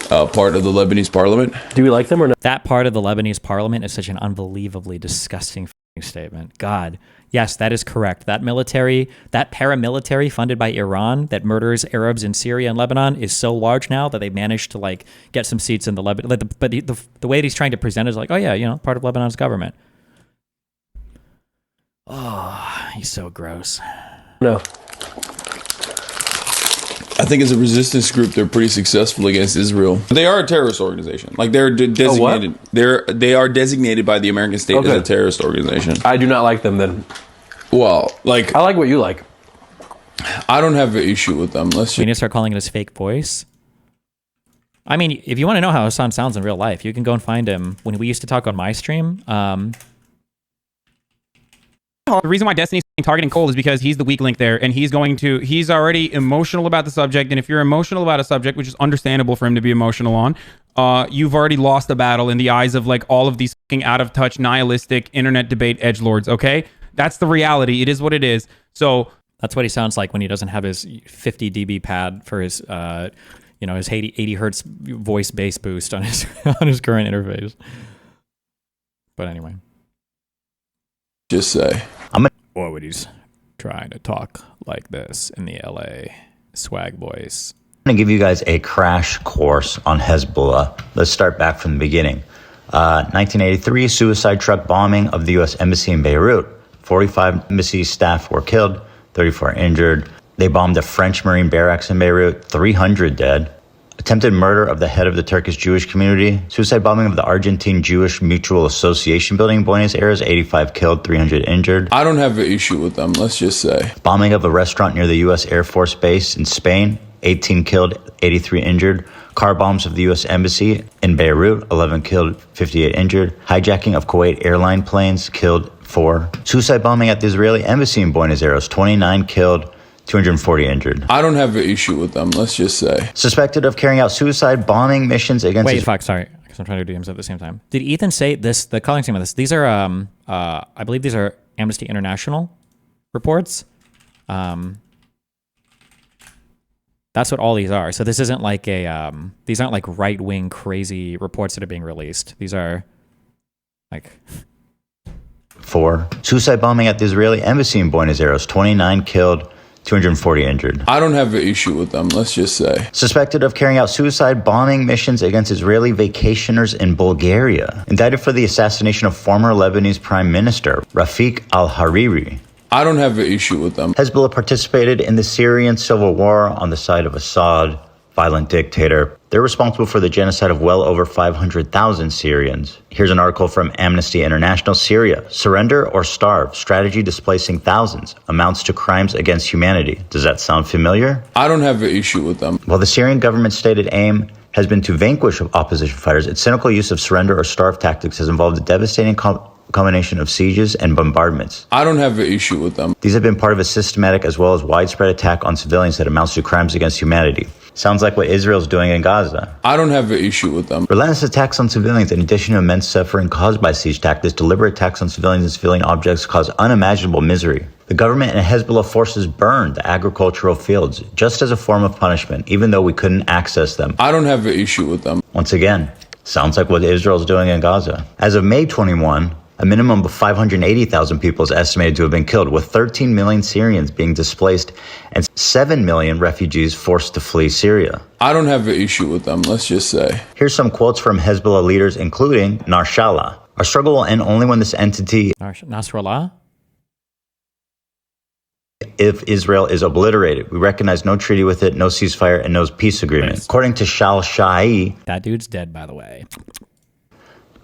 part of the Lebanese parliament. Do we like them or not? That part of the Lebanese parliament is such an unbelievably disgusting statement. God, yes, that is correct. That paramilitary funded by Iran that murders Arabs in Syria and Lebanon is so large now that they managed to like get some seats in the Lebanon. But the way that he's trying to present it is like, oh yeah, part of Lebanon's government. Oh, he's so gross. No. I think as a resistance group, they're pretty successful against Israel. They are a terrorist organization. Like they're designated. They are designated by the American state as a terrorist organization. I do not like them then. Well, like I like what you like. I don't have an issue with them. We need to start calling it his fake voice. I mean, if you want to know how Hasan sounds in real life, you can go and find him when we used to talk on my stream. The reason why Destiny's targeting Cole is because he's the weak link there, and he's already emotional about the subject, and if you're emotional about a subject, which is understandable for him to be emotional on, you've already lost the battle in the eyes of like all of these fucking out of touch, nihilistic internet debate edgelords, okay? That's the reality. It is what it is. So that's what he sounds like when he doesn't have his 50 dB pad for his his 80 hertz voice bass boost on his on his current interface. But anyway. Just say. Or would he's trying to talk like this in the LA swag voice. I'm going to give you guys a crash course on Hezbollah. Let's start back from the beginning. 1983, suicide truck bombing of the U.S. Embassy in Beirut. 45 embassy staff were killed, 34 injured. They bombed the French Marine barracks in Beirut, 300 dead. Attempted murder of the head of the Turkish Jewish community. Suicide bombing of the Argentine Jewish Mutual Association building in Buenos Aires, 85 killed, 300 injured. I don't have an issue with them, let's just say. Bombing of a restaurant near the U.S. Air Force Base in Spain, 18 killed, 83 injured. Car bombs of the U.S. Embassy in Beirut, 11 killed, 58 injured. Hijacking of Kuwait airline planes, killed 4. Suicide bombing at the Israeli Embassy in Buenos Aires, 29 killed, 240 injured. I don't have an issue with them, let's just say. Suspected of carrying out suicide bombing missions against... Wait, fuck, sorry. Because I'm trying to do DMs at the same time. Did Ethan say this, the calling team of this, these are, I believe these are Amnesty International reports. That's what all these are. So this isn't like these aren't like right-wing crazy reports that are being released. These are like... 4. Suicide bombing at the Israeli embassy in Buenos Aires. 29 killed, 240 injured. I don't have an issue with them, let's just say. Suspected of carrying out suicide bombing missions against Israeli vacationers in Bulgaria. Indicted for the assassination of former Lebanese Prime Minister Rafik al-Hariri. I don't have an issue with them. Hezbollah participated in the Syrian civil war on the side of Assad, violent dictator. They're responsible for the genocide of well over 500,000 Syrians. Here's an article from Amnesty International. Syria, surrender or starve, strategy displacing thousands, amounts to crimes against humanity. Does that sound familiar? I don't have an issue with them. While the Syrian government's stated aim has been to vanquish opposition fighters, its cynical use of surrender or starve tactics has involved a devastating combination of sieges and bombardments. I don't have an issue with them. These have been part of a systematic as well as widespread attack on civilians that amounts to crimes against humanity. Sounds like what Israel's doing in Gaza. I don't have an issue with them. Relentless attacks on civilians, in addition to immense suffering caused by siege tactics, deliberate attacks on civilians and civilian objects cause unimaginable misery. The government and Hezbollah forces burned the agricultural fields just as a form of punishment, even though we couldn't access them. I don't have an issue with them. Once again, sounds like what Israel's doing in Gaza. As of May 21, a minimum of 580,000 people is estimated to have been killed, with 13 million Syrians being displaced and 7 million refugees forced to flee Syria. I don't have an issue with them, let's just say. Here's some quotes from Hezbollah leaders, including Nasrallah. Our struggle will end only when this entity, Nasrallah? if Israel is obliterated. We recognize no treaty with it, no ceasefire, and no peace agreement. Nice. According to Shal Shai, That dude's dead, by the way.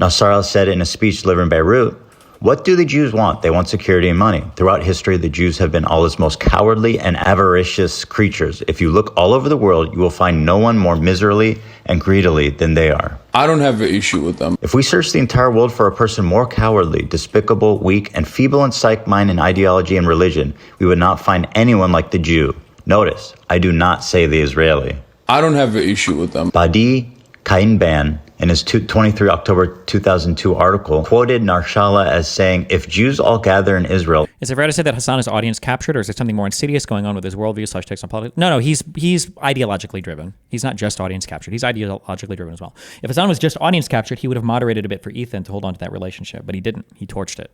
Nasrallah said in a speech delivered in Beirut, "What do the Jews want? They want security and money. Throughout history, the Jews have been Allah's most cowardly and avaricious creatures. If you look all over the world, you will find no one more miserly and greedily than they are." I don't have an issue with them. If we search the entire world for a person more cowardly, despicable, weak, and feeble in psych, mind, and ideology and religion, we would not find anyone like the Jew. Notice, I do not say the Israeli. I don't have an issue with them. Badi Kainban, in his 23 October 2002 article, quoted Nasrallah as saying, "If Jews all gather in Israel..." Is it fair to say that Hasan is audience captured, or is there something more insidious going on with his worldview / takes on politics? No, he's ideologically driven. He's not just audience captured. He's ideologically driven as well. If Hasan was just audience captured, he would have moderated a bit for Ethan to hold on to that relationship, but he didn't. He torched it.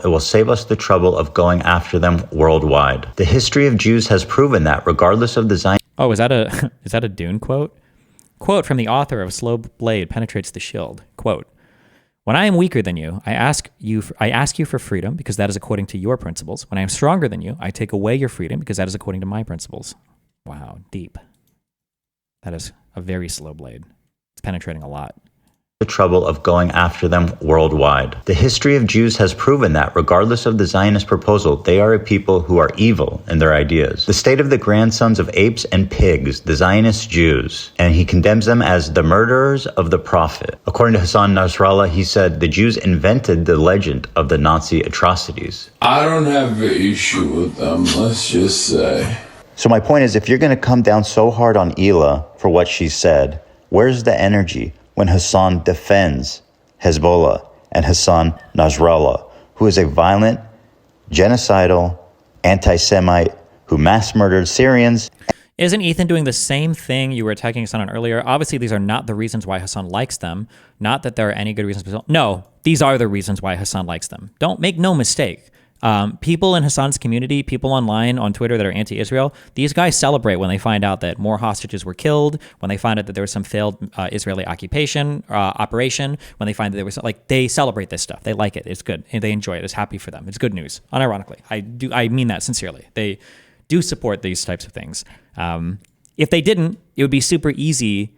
It will save us the trouble of going after them worldwide. The history of Jews has proven that, regardless of the Zion... Oh, is that a Dune quote? Quote from the author of Slow Blade Penetrates the Shield. Quote, "When I am weaker than you, I ask you for freedom because that is according to your principles. When I am stronger than you, I take away your freedom because that is according to my principles." Wow, deep. That is a very slow blade. It's penetrating a lot. The trouble of going after them worldwide. The history of Jews has proven that, regardless of the Zionist proposal, they are a people who are evil in their ideas. The state of the grandsons of apes and pigs, the Zionist Jews, and he condemns them as the murderers of the prophet. According to Hasan Nasrallah, he said the Jews invented the legend of the Nazi atrocities. I don't have an issue with them, let's just say. So my point is, if you're going to come down so hard on Ela for what she said, where's the energy when Hasan defends Hezbollah and Hasan Nasrallah, who is a violent, genocidal, anti-Semite who mass murdered Syrians? Isn't Ethan doing the same thing you were attacking Hasan on earlier? Obviously, these are not the reasons why Hasan likes them. Not that there are any good reasons. No, these are the reasons why Hasan likes them. Don't make no mistake. People in Hasan's community, people online on Twitter that are anti-Israel, these guys celebrate when they find out that more hostages were killed, when they find out that there was some failed Israeli operation, when they find that there was, like, they celebrate this stuff. They like it. It's good. And they enjoy it. It's happy for them. It's good news. Unironically. I mean that sincerely. They do support these types of things. If they didn't, it would be super easy.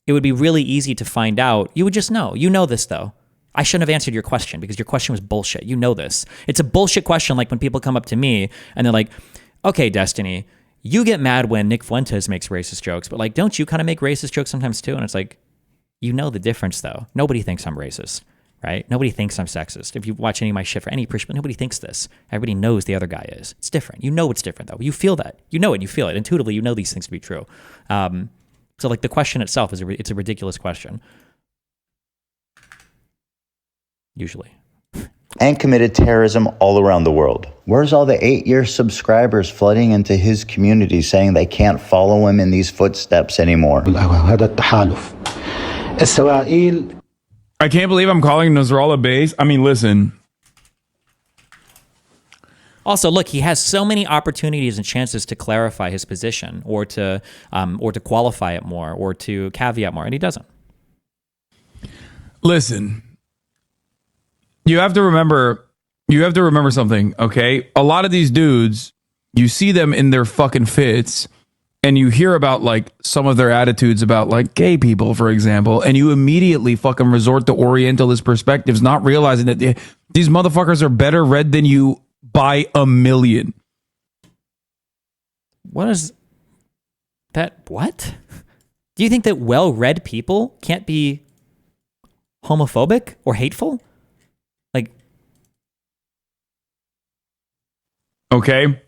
It would be really easy to find out. You would just know. You know this, though. I shouldn't have answered your question because your question was bullshit. You know this. It's a bullshit question, like when people come up to me and they're like, "Okay, Destiny, you get mad when Nick Fuentes makes racist jokes, but like, don't you kind of make racist jokes sometimes too?" And it's like, you know the difference, though. Nobody thinks I'm racist, right? Nobody thinks I'm sexist. If you watch any of my shit for any perspective, nobody thinks this. Everybody knows the other guy is. It's different. You know it's different, though. You feel that. You know it. You feel it. Intuitively, you know these things to be true. So like the question itself it's a ridiculous question. Usually. and committed terrorism all around the world. Where's all the 8-year subscribers flooding into his community saying they can't follow him in these footsteps anymore? I can't believe I'm calling Nasrallah base. I mean, listen. Also, look, he has so many opportunities and chances to clarify his position or to qualify it more or to caveat more, and he doesn't. Listen, you have to remember something, okay? A lot of these dudes, you see them in their fucking fits, and you hear about like some of their attitudes about like gay people, for example, and you immediately fucking resort to Orientalist perspectives, not realizing that these motherfuckers are better read than you by a million. What is that? What? Do you think that well-read people can't be homophobic or hateful? Like, okay.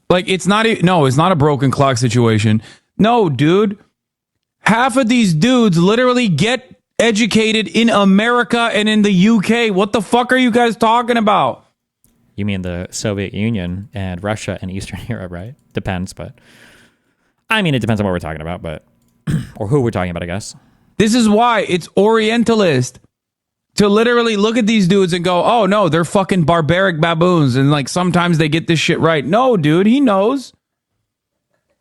Like, it's not a broken clock situation. No, dude. Half of these dudes literally get educated in America and in the UK. What the fuck are you guys talking about? You mean the Soviet Union and Russia and Eastern Europe, right? Depends, but I mean, it depends on what we're talking about, but or who we're talking about, I guess. This is why it's Orientalist to literally look at these dudes and go, oh no, they're fucking barbaric baboons. And like sometimes they get this shit right. No, dude, he knows.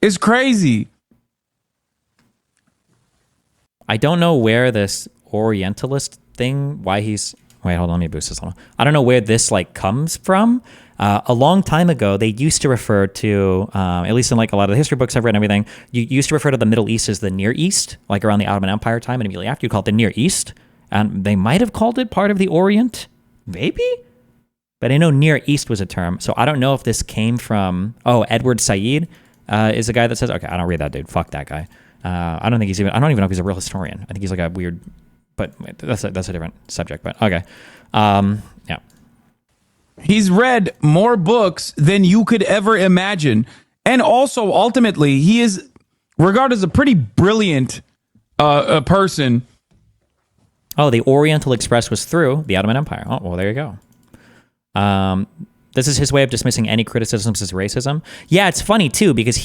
It's crazy. I don't know where this Orientalist thing, why he's... Wait, hold on, let me boost this a little. I don't know where this like comes from. A long time ago, they used to refer to, at least in like a lot of the history books I've read and everything, you used to refer to the Middle East as the Near East, like around the Ottoman Empire time, and immediately after you call it the Near East. And they might have called it part of the Orient, maybe? But I know Near East was a term, so I don't know if this came from... Oh, Edward Said is a guy that says... Okay, I don't read that dude. Fuck that guy. I don't even know if he's a real historian. I think he's like a weird... But that's a different subject, but okay. Yeah. He's read more books than you could ever imagine. And also, ultimately, he is regarded as a pretty brilliant person. Oh, the Oriental Express was through the Ottoman Empire. Oh, well, there you go. This is his way of dismissing any criticisms as racism. Yeah, it's funny too, because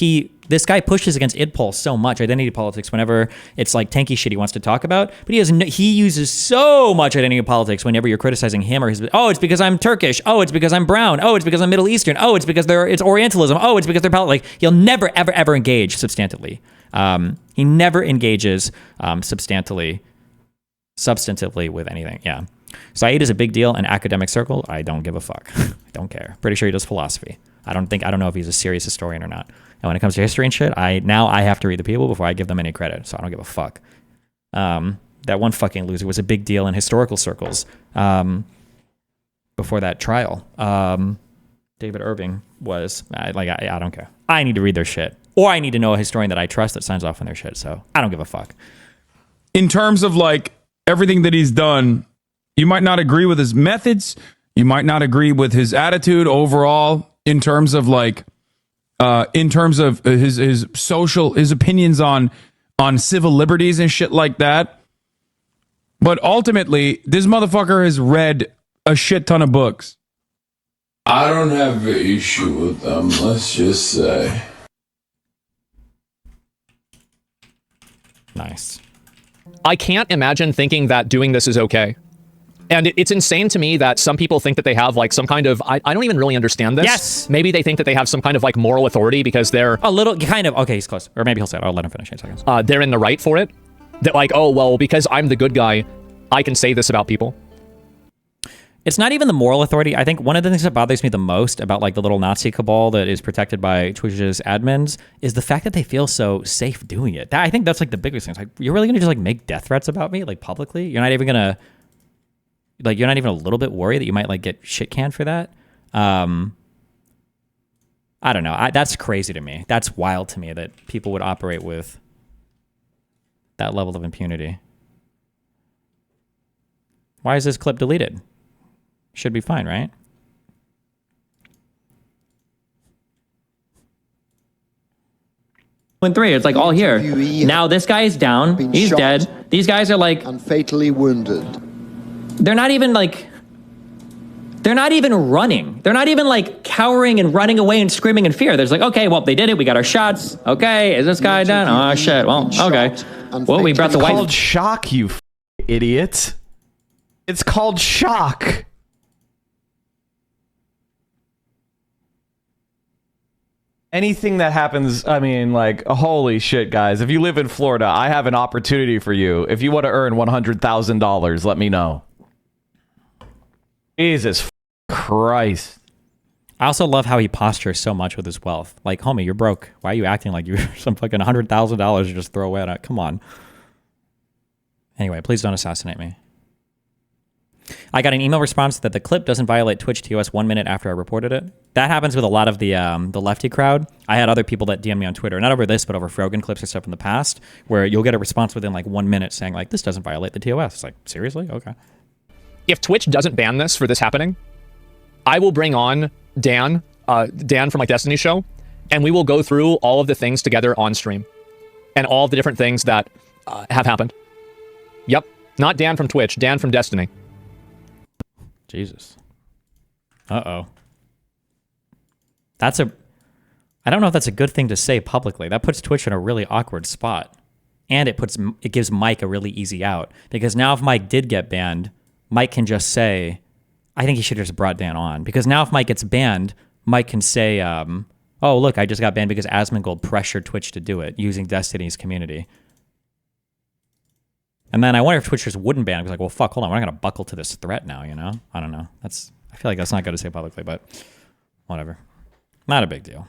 this guy pushes against IDPOL so much, identity politics, whenever it's like tanky shit he wants to talk about. But he uses so much identity politics whenever you're criticizing him or his. Oh, it's because I'm Turkish. Oh, it's because I'm brown. Oh, it's because I'm Middle Eastern. Oh, it's because it's Orientalism. Oh, it's because they're like he'll never ever ever engage substantively. He never engages substantively with anything. Yeah. Said is a big deal in academic circles. I don't give a fuck. I don't care. Pretty sure he does philosophy. I don't know if he's a serious historian or not. And when it comes to history and shit, I have to read the people before I give them any credit. So I don't give a fuck. That one fucking loser was a big deal in historical circles before that trial. David Irving was I don't care. I need to read their shit, or I need to know a historian that I trust that signs off on their shit. So I don't give a fuck. In terms of like everything that he's done, you might not agree with his methods. You might not agree with his attitude overall in terms of like, his opinions on civil liberties and shit like that. But ultimately, this motherfucker has read a shit ton of books. I don't have an issue with them, let's just say. Nice. I can't imagine thinking that doing this is okay. And it's insane to me that some people think that they have like some kind of, I don't even really understand this. Yes. Maybe they think that they have some kind of like moral authority because they're... A little, kind of, okay, he's close. Or maybe he'll say it. I'll let him finish in 8 seconds. They're in the right for it. That like, oh, well, because I'm the good guy, I can say this about people. It's not even the moral authority. I think one of the things that bothers me the most about like the little Nazi cabal that is protected by Twitch's admins is the fact that they feel so safe doing it. I think that's like the biggest thing. It's like, you're really going to just like make death threats about me like publicly? You're not even going to... Like, you're not even a little bit worried that you might, like, get shit canned for that? I don't know. That's crazy to me. That's wild to me that people would operate with that level of impunity. Why is this clip deleted? Should be fine, right? And 3, it's like all here. Now this guy is down. He's dead. These guys are like... and fatally wounded. they're not even like, they're not even running. They're not even like cowering and running away and screaming in fear. There's like, okay, well, they did it. We got our shots. Okay, is this guy done? Oh, shit. Well, okay. Well, we brought the It's white... called shock, you idiot. It's called shock. Anything that happens, I mean, like, holy shit, guys. If you live in Florida, I have an opportunity for you. If you want to earn $100,000, let me know. Jesus Christ. I also love how he postures so much with his wealth. Like, homie, you're broke. Why are you acting like you're some fucking $100,000 you just throw away on it? Come on. Anyway, please don't assassinate me. I got an email response that the clip doesn't violate Twitch TOS 1 minute after I reported it. That happens with a lot of the lefty crowd. I had other people that DM me on Twitter, not over this, but over Frogan clips or stuff in the past, where you'll get a response within like 1 minute saying like, this doesn't violate the TOS. It's like, seriously? Okay. If Twitch doesn't ban this for this happening, I will bring on Dan from like Destiny show, and we will go through all of the things together on stream and all of the different things that have happened. Yep. Not Dan from Twitch, Dan from Destiny. Jesus. Uh-oh. I don't know if that's a good thing to say publicly. That puts Twitch in a really awkward spot. And it gives Mike a really easy out. Because now if Mike did get banned, Mike can just say, I think he should have just brought Dan on. Because now if Mike gets banned, Mike can say, oh, look, I just got banned because Asmongold pressured Twitch to do it using Destiny's community. And then I wonder if Twitch just wouldn't ban it. It's like, well, fuck, hold on. We're not going to buckle to this threat now, you know? I don't know. I feel like that's not good to say publicly, but whatever. Not a big deal.